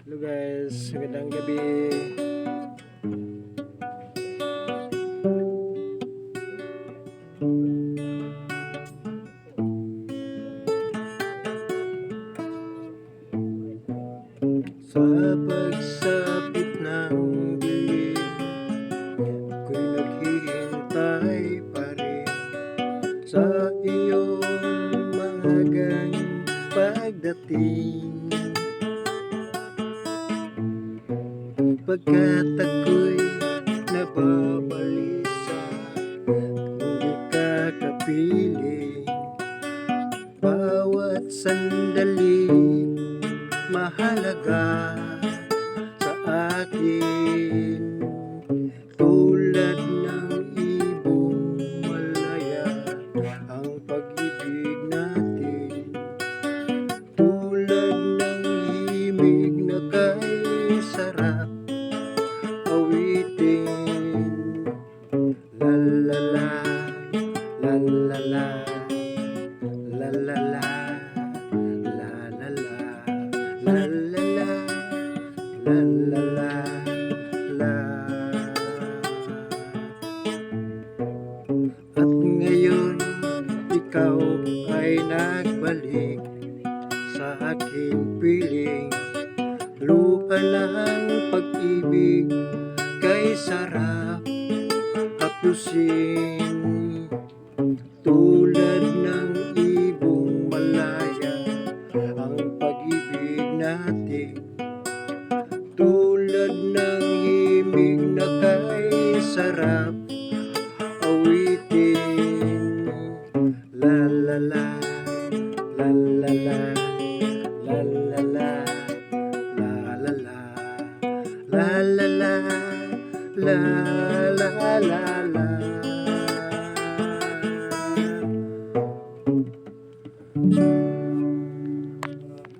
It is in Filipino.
Hello guys, magandang gabi. Sa pagsapit ng dilim, ako'y naghihintay pa rin sa iyong maagang pagdating. Pagkat ako'y nababalisa, hindi ka kapiling. Bawat sandali mahalaga sa akin, tulad ng ibong malaya ang pag-ibig natin, tulad ng himig na kay sarap awitin. La la la, la la la, la la la, la la la, la la la, la la la, la. At ngayon ikaw ay nagbalik sa aking piling, luha ng pag-ibig kay sarap hapusin, tulad ng ibong malaya ang pag-ibig natin, tulad ng himig na kay sarap awitin. La la la, la la la, la la la, la la la, la la la, la la la.